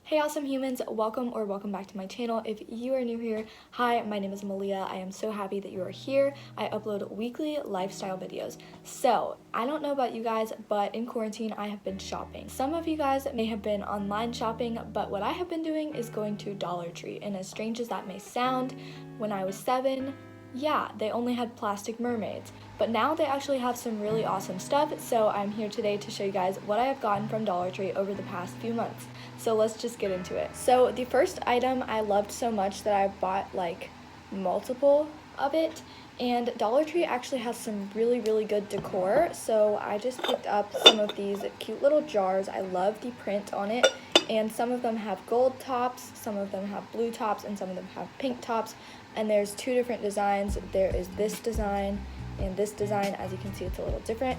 Hey awesome humans, welcome back to my channel. If you are new here, hi, my name is Malia. I am so happy that you are here. I upload weekly lifestyle videos. So, I don't know about you guys, but in quarantine I have been shopping. Some of you guys may have been online shopping, but what I have been doing is going to Dollar Tree. And as strange as that may sound, when I was 7, yeah, they only had plastic mermaids, but now they actually have some really awesome stuff, so I'm here today to show you guys what I have gotten from Dollar Tree over the past few months. So let's just get into it. So the first item I loved so much that I bought like multiple of it, and Dollar Tree actually has some really good decor, so I just picked up some of these cute little jars. I love the print on it, and some of them have gold tops, some of them have blue tops, and some of them have pink tops. And there's two different designs. There is this design and this design. As you can see, it's a little different.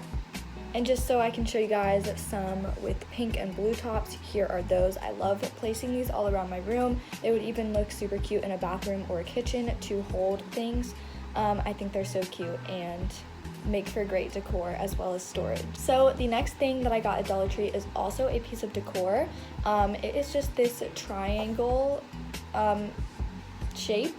And just so I can show you guys some with pink and blue tops, here are those. I love placing these all around my room. They would even look super cute in a bathroom or a kitchen to hold things. I think they're so cute and make for great decor as well as storage. So the next thing that I got at Dollar Tree is also a piece of decor. It is just this triangle shape.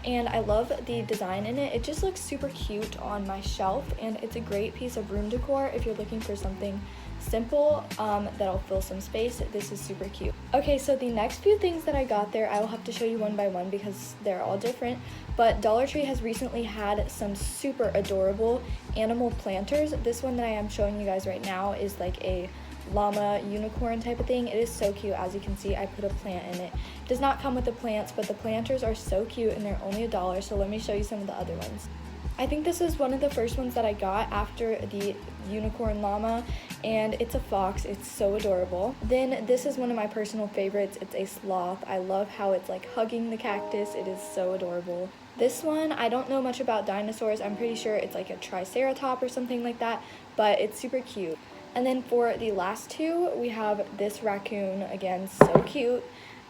And I love the design in it. It just looks super cute on my shelf, and it's a great piece of room decor if you're looking for something simple that'll fill some space. This is super cute. Okay, so the next few things that I got there, I will have to show you one by one because they're all different. But Dollar Tree has recently had some super adorable animal planters. This one that I am showing you guys right now is like a llama unicorn type of thing. It is so cute. As you can see, I put a plant in it. It does not come with the plants, but the planters are so cute and they're only $1, so let me show you some of the other ones. I think this was one of the first ones that I got after the unicorn llama, and it's a fox. It's so adorable. Then this is one of my personal favorites. It's a sloth. I love how it's like hugging the cactus. It is so adorable. This one, I don't know much about dinosaurs. I'm pretty sure it's like a triceratop or something like that, but it's super cute. And then for the last two, we have this raccoon, again, so cute,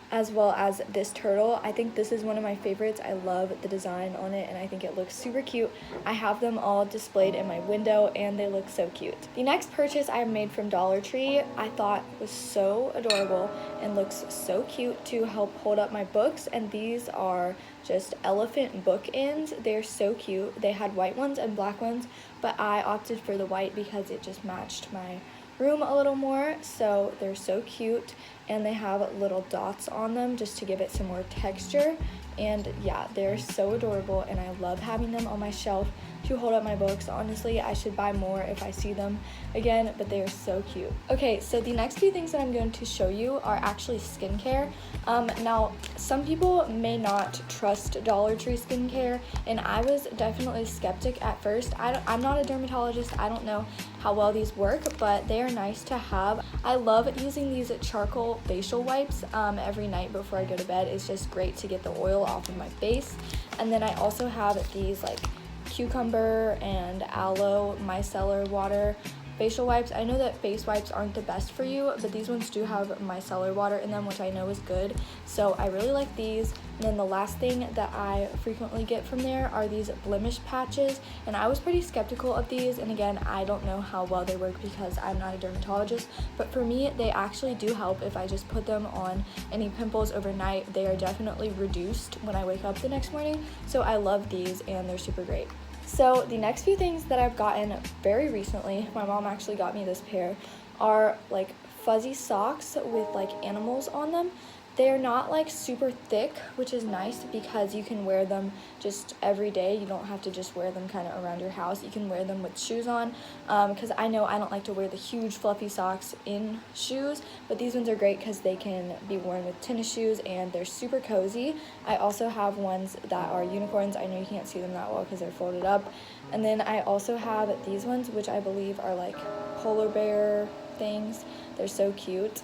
as well as this turtle. I think this is one of my favorites. I love the design on it, and I think it looks super cute. I have them all displayed in my window, and they look so cute. The next purchase I made from Dollar Tree I thought was so adorable and looks so cute to help hold up my books, and these are just elephant bookends. They're so cute. They had white ones and black ones, but I opted for the white because it just matched my room a little more. So they're so cute, and they have little dots on them just to give it some more texture. And yeah, they're so adorable, and I love having them on my shelf to hold up my books. Honestly, I should buy more if I see them again, but they are so cute. Okay, so the next few things that I'm going to show you are actually skincare. Now, some people may not trust Dollar Tree skincare, and I was definitely a skeptic at first. I'm not a dermatologist. I don't know how well these work, but they are nice to have. I love using these charcoal facial wipes every night before I go to bed. It's just great to get the oil off of my face. And then I also have these like cucumber and aloe micellar water facial wipes. I know that face wipes aren't the best for you, but these ones do have micellar water in them, which I know is good, so I really like these. And then the last thing that I frequently get from there are these Blemish Patches, and I was pretty skeptical of these, and again, I don't know how well they work because I'm not a dermatologist, but for me, they actually do help. If I just put them on any pimples overnight, they are definitely reduced when I wake up the next morning, so I love these, and they're super great. So the next few things that I've gotten very recently, my mom actually got me this pair, are like fuzzy socks with like animals on them. They're not like super thick, which is nice because you can wear them just every day. You don't have to just wear them kind of around your house. You can wear them with shoes on, because I know I don't like to wear the huge fluffy socks in shoes, but these ones are great because they can be worn with tennis shoes, and they're super cozy. I also have ones that are unicorns. I know you can't see them that well because they're folded up. And then I also have these ones, which I believe are like polar bear things. They're so cute.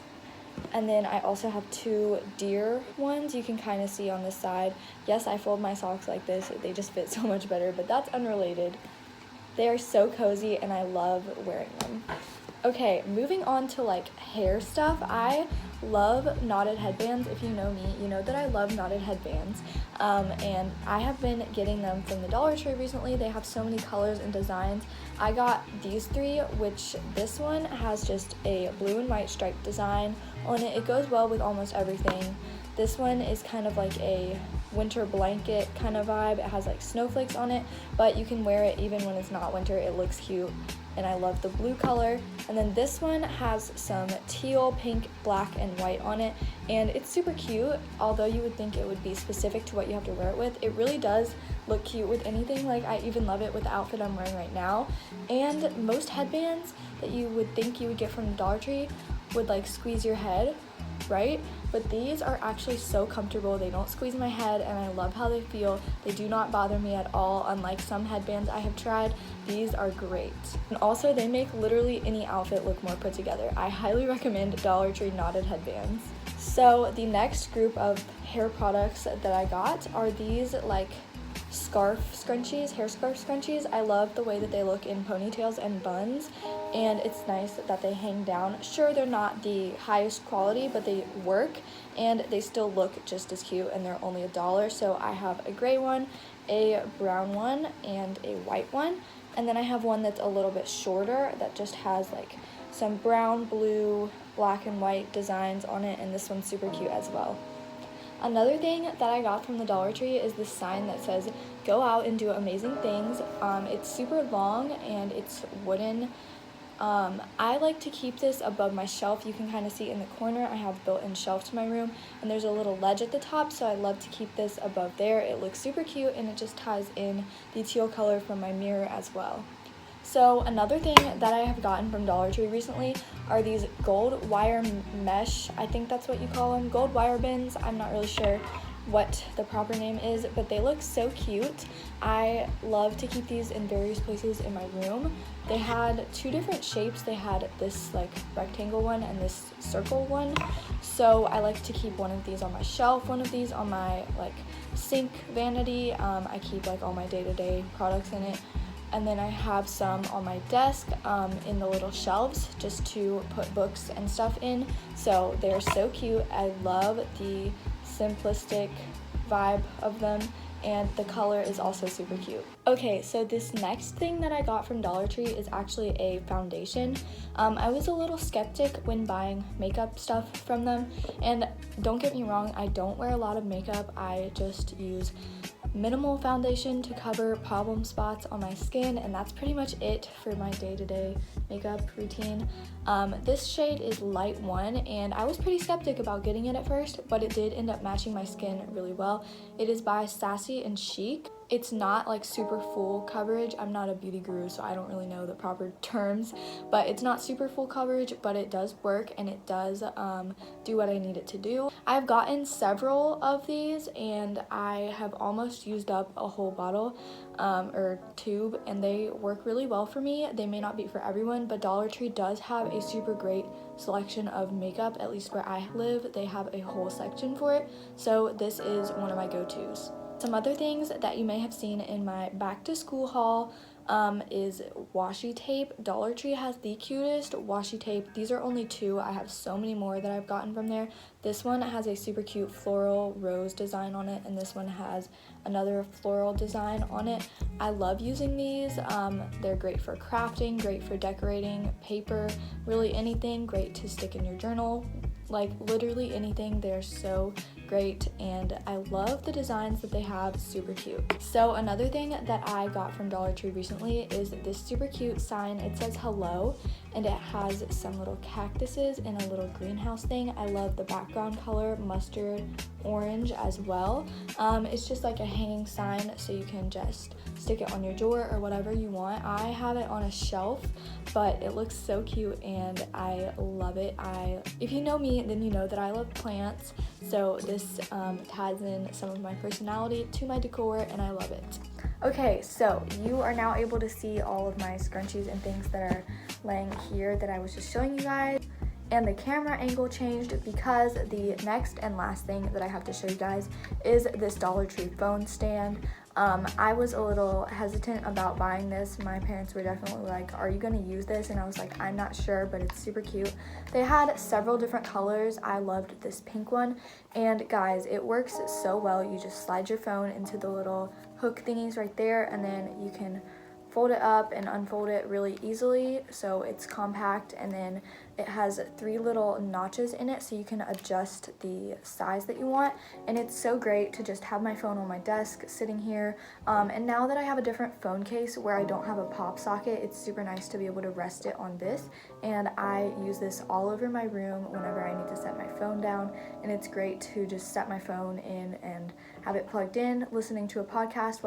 And then I also have two deer ones. You can kind of see on this side. Yes, I fold my socks like this. They just fit so much better, but that's unrelated. They are so cozy, and I love wearing them. Okay, moving on to like hair stuff. I love knotted headbands. If you know me, you know that I love knotted headbands, and I have been getting them from the Dollar Tree recently. They have so many colors and designs. I got these three, which this one has just a blue and white striped design on it. It goes well with almost everything. This one is kind of like a winter blanket kind of vibe. It has like snowflakes on it, but you can wear it even when it's not winter. It looks cute, and I love the blue color. And then this one has some teal, pink, black, and white on it, and it's super cute. Although you would think it would be specific to what you have to wear it with, it really does look cute with anything. Like, I even love it with the outfit I'm wearing right now. And most headbands that you would think you would get from the Dollar Tree would like squeeze your head, right? But these are actually so comfortable. They don't squeeze my head, and I love how they feel. They do not bother me at all. Unlike some headbands I have tried, these are great. And also, they make literally any outfit look more put together. I highly recommend Dollar Tree knotted headbands. So the next group of hair products that I got are these like scarf scrunchies, hair scarf scrunchies. I love the way that they look in ponytails and buns, and it's nice that they hang down. Sure, they're not the highest quality, but they work and they still look just as cute, and they're only $1. So I have a gray one, a brown one, and a white one, and then I have one that's a little bit shorter that just has like some brown, blue, black, and white designs on it, and this one's super cute as well. Another thing that I got from the Dollar Tree is this sign that says, "Go out and do amazing things." It's super long and it's wooden. I like to keep this above my shelf. You can kind of see in the corner I have built-in shelf to my room, and there's a little ledge at the top, so I love to keep this above there. It looks super cute, and it just ties in the teal color from my mirror as well. So another thing that I have gotten from Dollar Tree recently are these gold wire mesh, I think that's what you call them, gold wire bins. I'm not really sure what the proper name is, but they look so cute. I love to keep these in various places in my room. They had two different shapes. They had this like rectangle one and this circle one. So I like to keep one of these on my shelf, one of these on my like sink vanity. I keep like all my day-to-day products in it. And then I have some on my desk in the little shelves just to put books and stuff in. So they're so cute. I love the simplistic vibe of them, and the color is also super cute. Okay, so this next thing that I got from Dollar Tree is actually a foundation. I was a little skeptic when buying makeup stuff from them, and don't get me wrong, I don't wear a lot of makeup. I just use minimal foundation to cover problem spots on my skin, and that's pretty much it for my day-to-day makeup routine. This shade is Light 1, and I was pretty skeptic about getting it at first, but it did end up matching my skin really well. It is by Sassy and Chic. It's not like super full coverage. I'm not a beauty guru, so I don't really know the proper terms, but it's not super full coverage, but it does work, and it does do what I need it to do. I've gotten several of these, and I have almost used up a whole bottle or tube, and they work really well for me. They may not be for everyone, but Dollar Tree does have a super great selection of makeup. At least where I live, they have a whole section for it, so this is one of my go-tos. Some other things that you may have seen in my back to school haul is washi tape. Dollar Tree has the cutest washi tape. These are only two. I have so many more that I've gotten from there. This one has a super cute floral rose design on it, and this one has another floral design on it. I love using these. They're great for crafting, great for decorating paper, really anything, great to stick in your journal, like literally anything. They're so great, and I love the designs that they have, super cute. So another thing that I got from Dollar Tree recently is this super cute sign. It says hello, and it has some little cactuses in a little greenhouse thing. I love the background color, mustard orange as well. It's just like a hanging sign, so you can just stick it on your door or whatever you want. I have it on a shelf, but it looks so cute and I love it. If you know me, then you know that I love plants, so this ties in some of my personality to my decor, and I love it. Okay, so you are now able to see all of my scrunchies and things that are laying here that I was just showing you guys. And the camera angle changed because the next and last thing that I have to show you guys is this Dollar Tree phone stand. I was a little hesitant about buying this. My parents were definitely like, are you gonna use this? And I was like, I'm not sure, but it's super cute. They had several different colors. I loved this pink one, and guys, it works so well. You just slide your phone into the little hook thingies right there, and then you can fold it up and unfold it really easily, so it's compact. And then it has 3 little notches in it, so you can adjust the size that you want. And it's so great to just have my phone on my desk sitting here, and now that I have a different phone case where I don't have a pop socket, it's super nice to be able to rest it on this. And I use this all over my room whenever I need to set my phone down, and it's great to just set my phone in and have it plugged in, listening to a podcast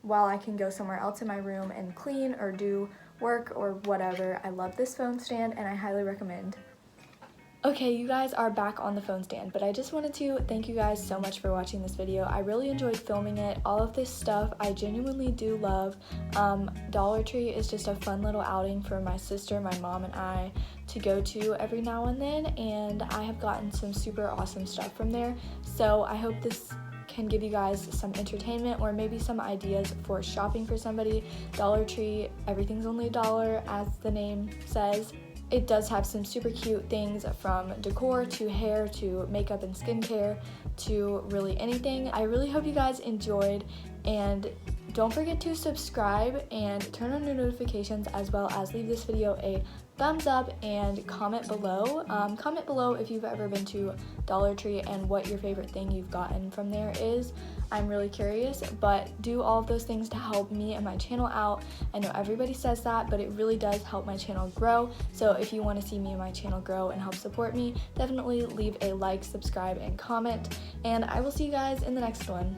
while I can go somewhere else in my room and clean or do work or whatever. I love this phone stand and I highly recommend. Okay, you guys are back on the phone stand, but I just wanted to thank you guys so much for watching this video. I really enjoyed filming it. All of this stuff I genuinely do love. Dollar Tree is just a fun little outing for my sister, my mom, and I to go to every now and then, and I have gotten some super awesome stuff from there. So I hope this can give you guys some entertainment or maybe some ideas for shopping for somebody. Dollar Tree, everything's only $1, as the name says. It does have some super cute things, from decor to hair to makeup and skincare to really anything. I really hope you guys enjoyed, and don't forget to subscribe and turn on your notifications, as well as leave this video a thumbs up and comment below. Comment below if you've ever been to Dollar Tree and what your favorite thing you've gotten from there is. I'm really curious, but do all of those things to help me and my channel out. I know everybody says that, but it really does help my channel grow. So if you want to see me and my channel grow and help support me, definitely leave a like, subscribe, and comment, and I will see you guys in the next one.